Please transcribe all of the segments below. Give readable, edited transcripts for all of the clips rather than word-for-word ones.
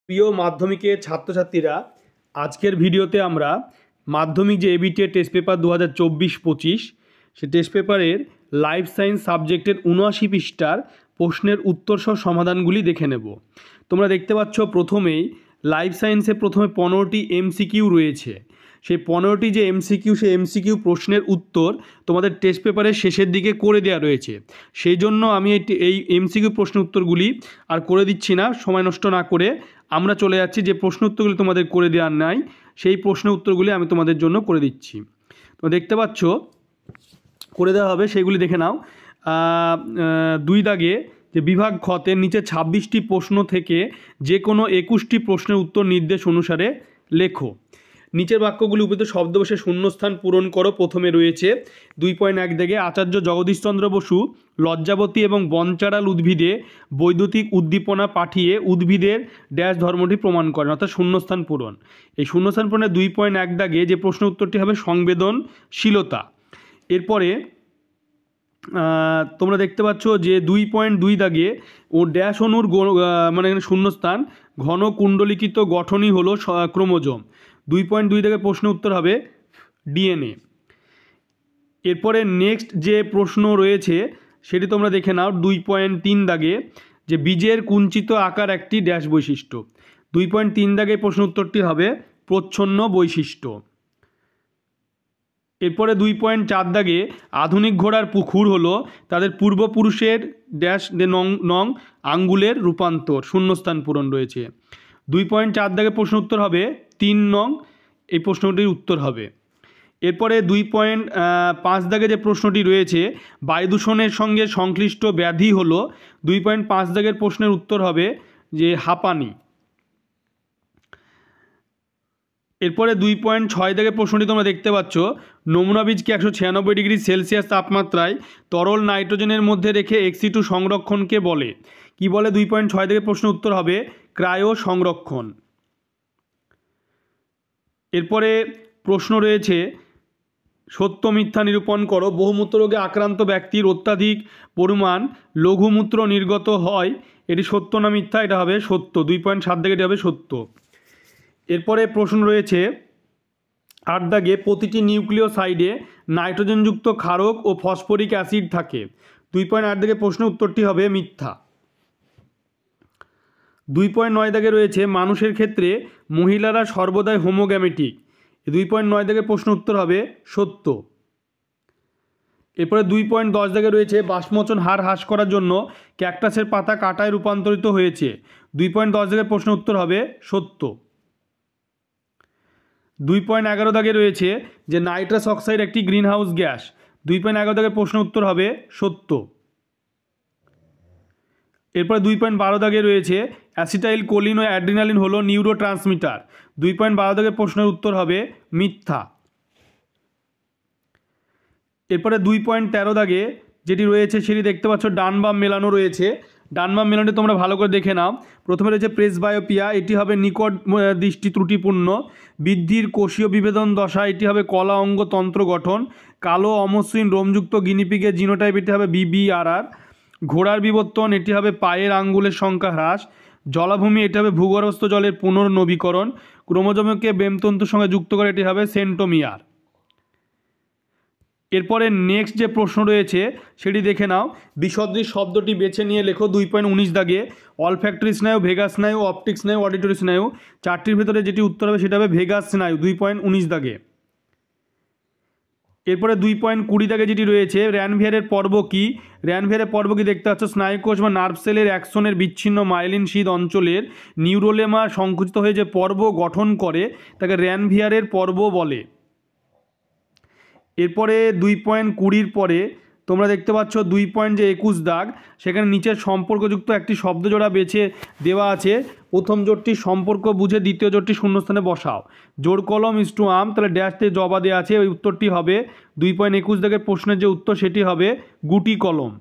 প্রিয় মাধ্যমিকের ছাত্রছাত্রীরা, আজকের ভিডিওতে আমরা মাধ্যমিক যে এবিটিএ টেস্ট পেপার 2024-25 সে টেস্ট পেপারের লাইফ সায়েন্স সাবজেক্টের 79 পৃষ্ঠার প্রশ্নের উত্তরসহ সমাধানগুলি দেখে নেব। তোমরা দেখতে পাচ্ছ প্রথমেই লাইফ সায়েন্সে প্রথমে 15টি এমসিকিউ রয়েছে। সেই 15টি যে এমসিকিউ, সেই এমসিকিউ প্রশ্নের উত্তর তোমাদের টেস্ট পেপারের শেষের দিকে করে দেওয়া রয়েছে। সেই জন্য আমি এই এমসিকিউ প্রশ্নের উত্তরগুলি আর করে দিচ্ছি না, সময় নষ্ট না করে আমরা চলে যাচ্ছি যে প্রশ্ন উত্তরগুলি তোমাদের করে দেওয়ার নাই, সেই প্রশ্নের উত্তরগুলি আমি তোমাদের জন্য করে দিচ্ছি। তো দেখতে পাচ্ছ করে দেওয়া হবে, সেইগুলি দেখে নাও। 2 দাগে যে বিভাগ খতের নিচে 26টি প্রশ্ন থেকে যে কোনো 21টি প্রশ্নের উত্তর নির্দেশ অনুসারে লেখো। নিচের বাক্যগুলি উপযুক্ত শব্দ বসে শূন্যস্থান পূরণ করো। প্রথমে রয়েছে 2.1 দাগে আচার্য জগদীশচন্দ্র বসু লজ্জাবতী এবং বনচারাল উদ্ভিদে বৈদ্যুতিক উদ্দীপনা পাঠিয়ে উদ্ভিদের ড্যাশ ধর্মটি প্রমাণ করেন, অর্থাৎ শূন্যস্থান পূরণ। এই শূন্যস্থান পূরণের 2.1 দাগে যে প্রশ্ন উত্তরটি হবে সংবেদনশীলতা। এরপরে তোমরা দেখতে পাচ্ছ যে 2.2 দাগে ও ড্যাশ অণুর মানে শূন্যস্থান ঘন কুণ্ডলিকিত গঠনই হলো ক্রোমোজোম। 2.2 দাগে প্রশ্ন উত্তর হবে ডিএনএ। এরপরে নেক্সট যে প্রশ্ন রয়েছে সেটি তোমরা দেখে নাও। 2.3 দাগে যে বীজের কুঞ্চিত আকার একটি ড্যাশ বৈশিষ্ট্য। 2.3 দাগে প্রশ্ন উত্তরটি হবে প্রচ্ছন্ন বৈশিষ্ট্য। এরপরে 2.4 দাগে আধুনিক ঘোড়ার পুকুর হলো তাদের পূর্বপুরুষের ড্যাশ নং আঙ্গুলের রূপান্তর, শূন্যস্থান পূরণ রয়েছে। 2.4 দাগে প্রশ্ন উত্তর হবে 3 নং, এই প্রশ্নটির উত্তর হবে। এরপরে 2.5 দাগে যে প্রশ্নটি রয়েছে বায়ু দূষণের সঙ্গে সংশ্লিষ্ট ব্যাধি হলো 2.5 দাগের প্রশ্নের উত্তর হবে যে হাঁপানি। এরপরে 2.6 দাগের প্রশ্নটি তোমরা দেখতে পাচ্ছ নমুনা বীজকে 196 ডিগ্রি সেলসিয়াস তাপমাত্রায় তরল নাইট্রোজেনের মধ্যে রেখে ex-2 সংরক্ষণকে বলে কি বলে? 2.6 দাগের প্রশ্নের উত্তর হবে ক্রায়ো সংরক্ষণ। এরপরে প্রশ্ন রয়েছে সত্য মিথ্যা নিরূপণ করো। বহুমূত্র রোগে আক্রান্ত ব্যক্তির অত্যাধিক পরিমাণ লঘুমূত্র নির্গত হয়, এটি সত্য না মিথ্যা? এটা হবে সত্য। 2.7 দাগে এটি হবে সত্য। এরপরে প্রশ্ন রয়েছে 8 দাগে প্রতিটি নিউক্লিওসাইডে নাইট্রোজেনযুক্ত ক্ষারক ও ফসফরিক অ্যাসিড থাকে। 2.8 দাগে প্রশ্নের উত্তরটি হবে মিথ্যা। 2.9 দাগে রয়েছে মানুষের ক্ষেত্রে মহিলারা সর্বদাই হোমোগ্যামেটিক। 2.9 দাগের প্রশ্ন উত্তর হবে সত্য। এরপরে 2.10 দাগে রয়েছে বাষ্পমোচন হার হ্রাস করার জন্য ক্যাকটাসের পাতা কাঁটায় রূপান্তরিত হয়েছে। 2.10 দাগের প্রশ্ন উত্তর হবে সত্য। 2.11 দাগে রয়েছে যে নাইট্রাস অক্সাইড একটি গ্রিনহাউস গ্যাস। 2.11 দাগের প্রশ্ন উত্তর হবে সত্য। এরপরে 2.12 দাগে রয়েছে অ্যাসিটাইল কোলিন ও অ্যাড্রিনালিন হলো নিউরো ট্রান্সমিটার। 2.12 দাগের প্রশ্নের উত্তর হবে মিথ্যা। এরপরে 2.13 দাগে যেটি রয়েছে সেটি দেখতে পাচ্ছ ডান বাম মেলানো রয়েছে। ডান বাম মেলানোটি তোমরা ভালো করে দেখে নাও। প্রথমে রয়েছে প্রেসবায়োপিয়া, এটি হবে নিকট দৃষ্টি ত্রুটিপূর্ণ। বৃদ্ধির কোষীয় বিভেদন দশা, এটি হবে কলা অঙ্গতন্ত্র গঠন। কালো অমসৃণ রোমযুক্ত গিনিপিগের জিনোটাইপ, এটি হবে BBRR। ঘোড়ার বিবর্তন, এটি হবে পায়ের আঙ্গুলের সংখ্যা হ্রাস। জলাভূমি, এটি হবে ভূগর্ভস্থ জলের পুনর্নবীকরণ। ক্রোমোজোমকে বেমতন্তুর সঙ্গে যুক্ত করে, এটি হবে সেন্টোমিয়ার। এরপরে নেক্সট যে প্রশ্ন রয়েছে সেটি দেখে নাও। বিসদৃশ শব্দটি বেছে নিয়ে লেখো। 2.19 দাগে অলফ্যাক্টরি স্নায়ু, ভেগাস স্নায়ু, অপটিক স্নায়ু, অডিটরি স্নায়ু, চারটির ভেতরে যেটি উত্তর হবে সেটা হবে ভেগাস স্নায়ু। 2.19 দাগে। এরপরে 2.20 দাগে যেটি রয়েছে র্যানভিয়ারের পর্ব কি? র্যানভিয়ারের পর্ব কি দেখতে পাচ্ছ স্নায়ুকোষ বা নার্ভ সেলের অ্যাক্সনের বিচ্ছিন্ন মাইলিন শীথ অঞ্চলের নিউরোলেমা সংকুচিত হয়ে যে পর্ব গঠন করে তাকে র্যানভিয়ারের পর্ব বলে। এরপরে 2.20 পরে তোমরা দেখতে পাচ্ছ 2.21 দাগ, সেখানে নিচের সম্পর্কযুক্ত একটি শব্দজোড়া বেছে দেওয়া আছে। প্রথম জোটটি সম্পর্ক বুঝে দ্বিতীয় জোটটি শূন্যস্থানে বসাও। জোর কলম ইস টু আম, তাহলে ড্যাশ দিয়ে জবা দেওয়া আছে, ওই উত্তরটি হবে 2.21 দাগের প্রশ্নের যে উত্তর সেটি হবে গুটি কলম।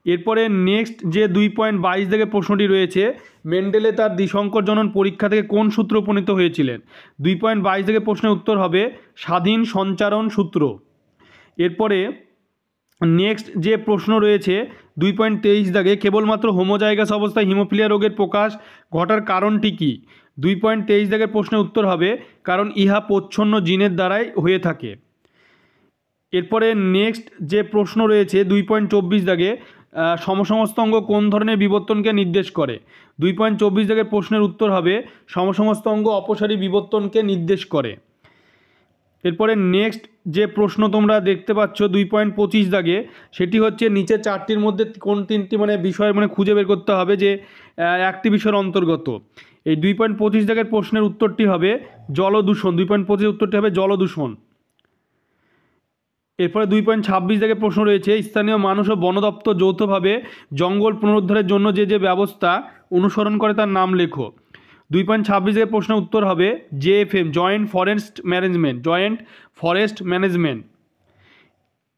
এরপরে নেক্সট যে 2.22 দাগের প্রশ্নটি রয়েছে মেন্ডেলে তার দ্বিসংকর জনন পরীক্ষা থেকে কোন সূত্র উপনীত হয়েছিলেন? 2.22 দাগের প্রশ্নের উত্তর হবে স্বাধীন সঞ্চারণ সূত্র। এরপরে নেক্সট যে প্রশ্ন রয়েছে 2.23 দাগে কেবলমাত্র হোমোজাইগাস অবস্থায় হিমোফিলিয়া রোগের প্রকাশ ঘটার কারণটি কী? 2.23 দাগের প্রশ্নের উত্তর হবে কারণ ইহা প্রচ্ছন্ন জিনের দ্বারাই হয়ে থাকে। এরপরে নেক্সট যে প্রশ্ন রয়েছে 2.24 দাগে সমসমস্ত অঙ্গ কোন ধরনের বিবর্তনকে নির্দেশ করে? 2.24 দাগের প্রশ্নের উত্তর হবে সমসমস্ত অঙ্গ অপসারী বিবর্তনকে নির্দেশ করে। এরপরে নেক্সট যে প্রশ্ন তোমরা দেখতে পাচ্ছ 2.25 দাগে, সেটি হচ্ছে নিচে চারটির মধ্যে কোন তিনটি বিষয় খুঁজে বের করতে হবে যে একটি বিষয়ের অন্তর্গত। এই 2.25 দাগের প্রশ্নের উত্তরটি হবে জলদূষণ। 2.25 উত্তরটি হবে জলদূষণ। এরপরে 2.26 দাগের প্রশ্ন রয়েছে স্থানীয় মানুষ ও বন দপ্তর যৌথভাবে জঙ্গল পুনরুদ্ধারের জন্য যে ব্যবস্থা অনুসরণ করে তার নাম লেখো। 2.26 দাগের প্রশ্নের উত্তর হবে JFM, জয়েন্ট ফরেস্ট ম্যানেজমেন্ট।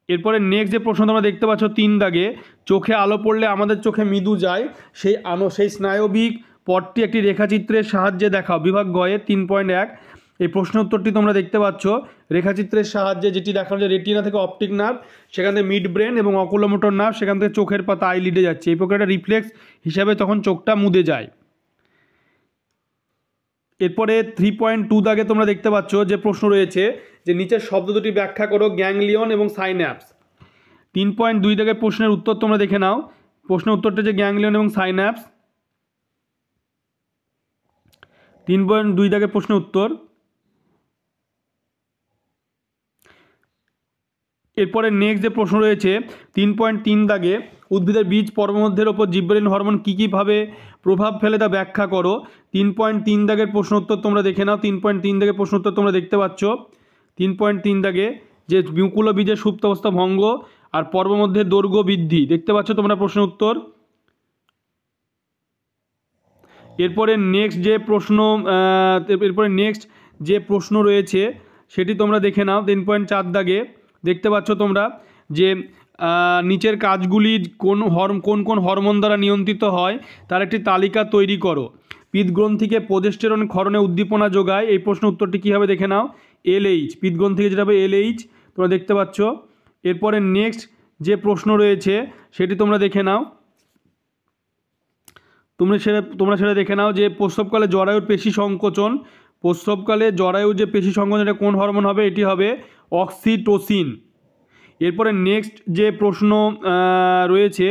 এরপরে নেক্সট যে প্রশ্ন তোমরা দেখতে পাচ্ছ 3 দাগে, চোখে আলো পড়লে আমাদের চোখে মৃদু যায়, সেই স্নায়বিক পথটি একটি রেখাচিত্রের সাহায্যে দেখাও। বিভাগ গয়ে 3.1। এই প্রশ্নের উত্তরটি তোমরা দেখতে পাচ্ছ রেখাচিত্রের সাহায্যে, যেটি দেখানো যায় রেটিনা থেকে অপটিক নার্ভ, সেখান থেকে মিড ব্রেন এবং অকুলোমোটর নার্ভ, সেখান থেকে চোখের পাতা আইলিডে যাচ্ছে। এই প্রক্রিয়াটা রিফ্লেক্স হিসাবে তখন চোখটা মুদে যায়। এরপরে 3.2 দাগে তোমরা দেখতে পাচ্ছ যে প্রশ্ন রয়েছে যে নিচের শব্দ দুটি ব্যাখ্যা করো, গ্যাংলিয়ন এবং সাইন্যাপস। 3.2 দাগের প্রশ্নের উত্তর তোমরা দেখে নাও। প্রশ্নের উত্তরটা যে গ্যাংলিয়ন এবং সাইন্যাপস। 3.2 দাগের প্রশ্নের উত্তর। এরপরে নেক্সট যে প্রশ্ন রয়েছে 3.3 দাগে, উদ্ভিদের বীজ পর্বমধ্যের ওপর জিব্রেলিন হরমোন কীভাবে প্রভাব ফেলে তা ব্যাখ্যা করো। 3.3 দাগের প্রশ্ন উত্তর তোমরা দেখে নাও। 3.3 দাগের প্রশ্ন উত্তর তোমরা দেখতে পাচ্ছ 3.3 দাগে যে মিউকুলো বীজের সুপ্ত অবস্থা ভঙ্গ আর পর্বমধ্যে দৈর্ঘ্য বৃদ্ধি দেখতে পাচ্ছ তোমরা প্রশ্নের উত্তর। এরপরে নেক্সট যে প্রশ্ন রয়েছে সেটি তোমরা দেখে নাও। 3.4 দাগে দেখতে পাচ্ছ তোমরা যে নিচের কাজগুলি কোন কোন হরমোন দ্বারা নিয়ন্ত্রিত হয় তার একটি তালিকা তৈরি করো। পিত্তগ্রন্থিকে প্রোজেস্টেরন ক্ষরণে উদ্দীপনা যোগায়। এই প্রশ্ন উত্তরটি কী হবে দেখে নাও। LH, পিত্তগ্রন্থিকে যেটা হবে LH তোমরা দেখতে পাচ্ছ। এরপরে নেক্সট যে প্রশ্ন রয়েছে সেটি তোমরা দেখে নাও। তোমরা সেটা দেখে নাও যে প্রসবকালে জরায়ুর পেশি সংকোচন, যে পেশি সংকোচন এটা কোন হরমোন হবে? এটি হবে অক্সিটোসিন। এরপরে নেক্সট যে প্রশ্ন রয়েছে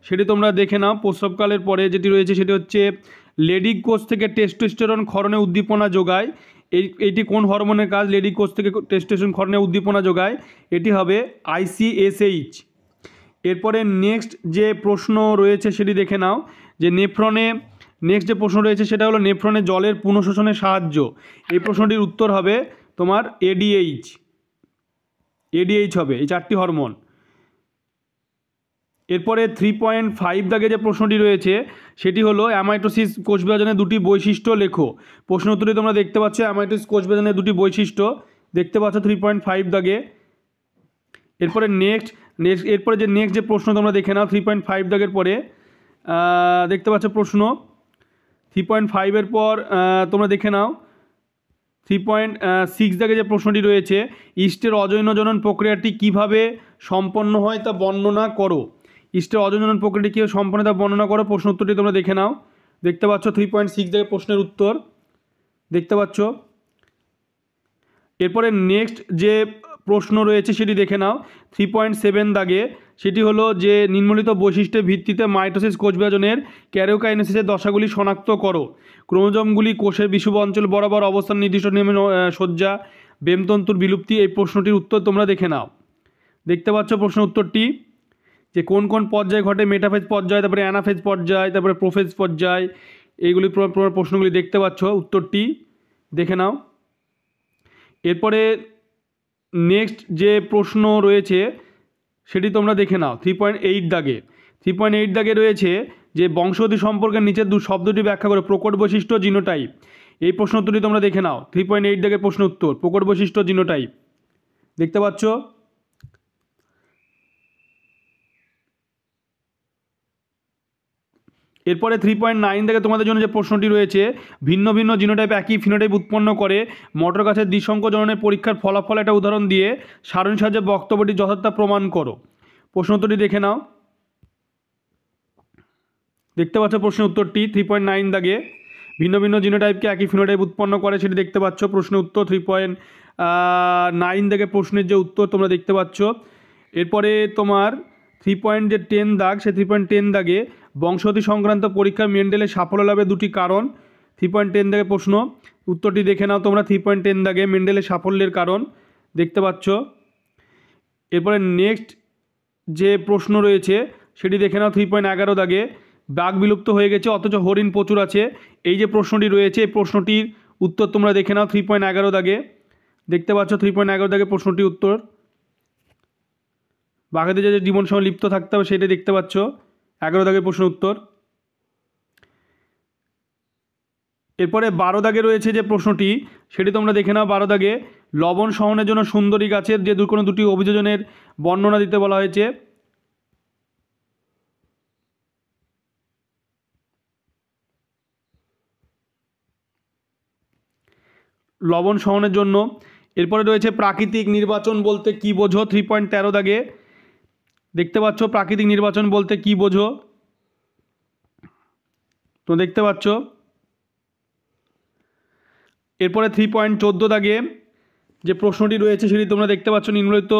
সেটি তোমরা দেখে নাও। প্রসবকালের পরে যেটি রয়েছে সেটি হচ্ছে লেডিক কোষ থেকে টেস্টোস্টেরন ক্ষরণে উদ্দীপনা যোগায়। এটি কোন হরমোনের কাজ? লেডিক কোষ থেকে টেস্টোস্টেরন ক্ষরণে উদ্দীপনা যোগায়, এটি হবে ICSH। এরপরে নেক্সট যে প্রশ্ন রয়েছে সেটি দেখে নাও যে নেক্সট যে প্রশ্ন রয়েছে সেটা হলো নেফ্রনে জলের পুনঃশোষণে সাহায্য। এই প্রশ্নটির উত্তর হবে তোমার ADH হবে এই চারটি হরমোন। এরপরে 3.5 দাগে যে প্রশ্নটি রয়েছে সেটি হলো অ্যামাইটোসিস কোষ বিভাজনের দুটি বৈশিষ্ট্য লেখো। প্রশ্ন উত্তরটি তোমরা দেখতে পাচ্ছ অ্যামাইটোসিস কোষ বিভাজনের দুটি বৈশিষ্ট্য দেখতে পাচ্ছ 3.5 দাগে। এরপরে এরপরে যে নেক্সট যে প্রশ্ন তোমরা দেখে নাও 3.5 দাগের পরে দেখতে পাচ্ছ প্রশ্ন 3.5 এর পর তোমরা দেখে নাও 3.6 দাগে যে প্রশ্নটি রয়েছে ইস্টের অজৈনজনন প্রক্রিয়াটি কিভাবে সম্পন্ন হয় তা বর্ণনা করো। ইস্টের অজৈনজনন প্রক্রিয়াটি কীভাবে সম্পন্ন তা বর্ণনা করো। প্রশ্ন উত্তরটি তোমরা দেখে নাও। দেখতে পাচ্ছ 3.6 দাগে প্রশ্নের উত্তর দেখতে পাচ্ছ। এরপরে নেক্সট যে প্রশ্ন রয়েছে সেটি দেখে নাও 3.7 দাগে, সেটি হলো যে নিম্নলিখিত বৈশিষ্ট্যের ভিত্তিতে মাইটোসিস কোষ বিভাজনের ক্যারিওকাইনেসিসের দশাগুলি শনাক্ত করো। ক্রোমোজোমগুলি কোষের বিষুব অঞ্চল বরাবর অবস্থান নির্দিষ্ট নিয়মে সজ্জা, বেমতন্তুর বিলুপ্তি। এই প্রশ্নটির উত্তর তোমরা দেখে নাও। দেখতে পাচ্ছ প্রশ্ন উত্তরটি যে কোন কোন পর্যায়ে ঘটে, মেটাফেজ পর্যায়, তারপরে অ্যানাফেজ পর্যায়, তারপরে প্রোফেজ পর্যায়, এইগুলি প্রশ্নগুলি দেখতে পাচ্ছ উত্তরটি দেখে নাও। এরপরে নেক্সট যে প্রশ্ন রয়েছে সেটি তোমরা দেখে নাও 3.8 দাগে। 3.8 দাগে রয়েছে যে বংশগতি সম্পর্কে নিচের শব্দটি ব্যাখ্যা করে প্রকট বৈশিষ্ট্য জিনোটাইপ। এই প্রশ্ন উত্তরটি তোমরা দেখে নাও। 3.8 দাগের প্রশ্ন উত্তর প্রকট বৈশিষ্ট্য জিনোটাইপ দেখতে পাচ্ছ। এরপরে 3.9 থেকে তোমাদের জন্য যে প্রশ্নটি রয়েছে ভিন্ন ভিন্ন জিনোটাইপ একই ফিনোটাইপ উৎপন্ন করে মটর গাছের দ্বিসংখ্য জননের পরীক্ষার ফলাফল একটা উদাহরণ দিয়ে সারণী সাহায্যে বক্তব্যটি যথার্থতা প্রমাণ করো। প্রশ্ন উত্তরটি দেখে নাও। দেখতে পাচ্ছ প্রশ্নের উত্তরটি 3.9 দাগে ভিন্ন ভিন্ন জিনোটাইপকে একই ফিনোটাইপ উৎপন্ন করে সেটি দেখতে পাচ্ছ। প্রশ্নের উত্তর 3.9 দাগে প্রশ্নের যে উত্তর তোমরা দেখতে পাচ্ছ। এরপরে তোমার 3.10 দাগ, সে 3.10 দাগে বংশগতি সংক্রান্ত পরীক্ষা মেন্ডেলের সাফল্য লাভের দুটি কারণ। 3.10 দাগে প্রশ্ন উত্তরটি দেখে নাও তোমরা। 3.10 দাগে মেন্ডেলের সাফল্যের কারণ দেখতে পাচ্ছ। এরপরে নেক্সট যে প্রশ্ন রয়েছে সেটি দেখে নাও। 3.11 দাগে বাঘ বিলুপ্ত হয়ে গেছে অথচ হরিণ প্রচুর আছে, এই যে প্রশ্নটি রয়েছে এই প্রশ্নটির উত্তর তোমরা দেখে নাও। 3.11 দাগে দেখতে পাচ্ছ 3.11 দাগে প্রশ্নটির উত্তর। বাঘেদের যে জীবন সময় লিপ্ত থাকতে হবে সেটা দেখতে পাচ্ছ 11 দাগের প্রশ্ন উত্তর। এরপরে 12 দাগে রয়েছে যে প্রশ্নটি সেটি তোমরা দেখে নাও। 12 দাগে লবণ সহনের জন্য সুন্দরী গাছের যে কোনো দুটি অভিযোজনের বর্ণনা দিতে বলা হয়েছে। লবণ সহনের জন্য। এরপরে রয়েছে প্রাকৃতিক নির্বাচন বলতে কি বোঝো। 3.13 দাগে দেখতে পাচ্ছ প্রাকৃতিক নির্বাচন বলতে কি বোঝো তো দেখতে পাচ্ছ। এরপরে 3.14 দাগে যে প্রশ্নটি রয়েছে সেটি তোমরা দেখতে পাচ্ছ নিম্নলিখিত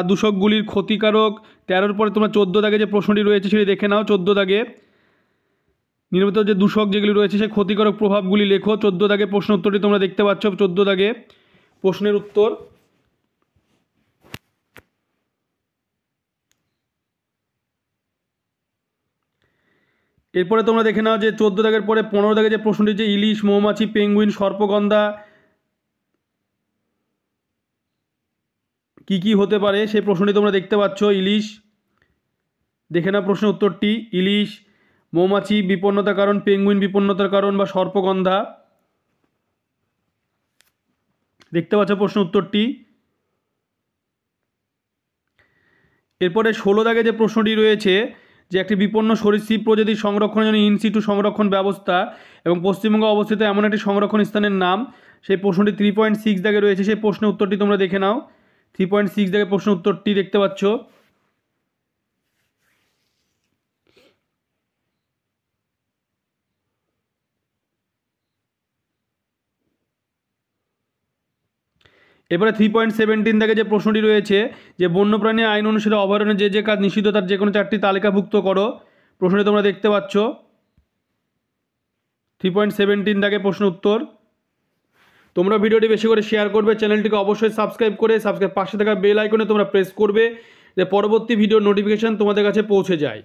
দূষকগুলির ক্ষতিকারক। 13-র পরে তোমরা 14 দাগে যে প্রশ্নটি রয়েছে সেটি দেখে নাও। 14 দাগে নিম্নলিখিত যে দূষক যেগুলি রয়েছে সেই ক্ষতিকারক প্রভাবগুলি লেখো। 14 দাগে প্রশ্ন উত্তরটি তোমরা দেখতে পাচ্ছ। 14 দাগে প্রশ্নের উত্তর। এরপরে তোমরা দেখে নাও যে 14 দাগের পরে 15 দাগে যে প্রশ্নটি যে ইলিশ, মৌমাছি, পেঙ্গুইন, সর্পগন্ধা কি কি হতে পারে সেই প্রশ্নটি তোমরা দেখতে পাচ্ছ। ইলিশ দেখে নাও প্রশ্নের উত্তরটি। ইলিশ, মৌমাছি বিপন্নতার কারণ, পেঙ্গুইন বিপন্নতার কারণ বা সর্পগন্ধা দেখতে পাচ্ছ প্রশ্ন উত্তরটি। এরপরে 16 দাগে যে প্রশ্নটি রয়েছে যে একটি বিপন্ন সরীসৃপ প্রজাতি সংরক্ষণের জন্য ইনসিটু সংরক্ষণ ব্যবস্থা এবং পশ্চিমবঙ্গে অবস্থিত এমন একটি সংরক্ষণ স্থানের নাম, সেই প্রশ্নটি 3.6 দাগে রয়েছে। সেই প্রশ্নের উত্তরটি তোমরা দেখে নাও। 3.6 দাগে প্রশ্ন উত্তরটি দেখতে পাচ্ছ। এবারে 3.17 দাগে যে প্রশ্নটি রয়েছে যে বন্যপ্রাণী আইন অনুসারে অভয়ারণ্যে যে যে কাজ নিষিদ্ধ তার যে কোনো 4টি তালিকাভুক্ত করো, প্রশ্নটি তোমরা দেখতে পাচ্ছ। 3.17 দাগে প্রশ্ন উত্তর। তোমরা ভিডিওটি বেশি করে শেয়ার করবে, চ্যানেলটিকে অবশ্যই সাবস্ক্রাইব করে পাশে থাকা বেল আইকনে তোমরা প্রেস করবে যে পরবর্তী ভিডিওর নোটিফিকেশান তোমাদের কাছে পৌঁছে যায়।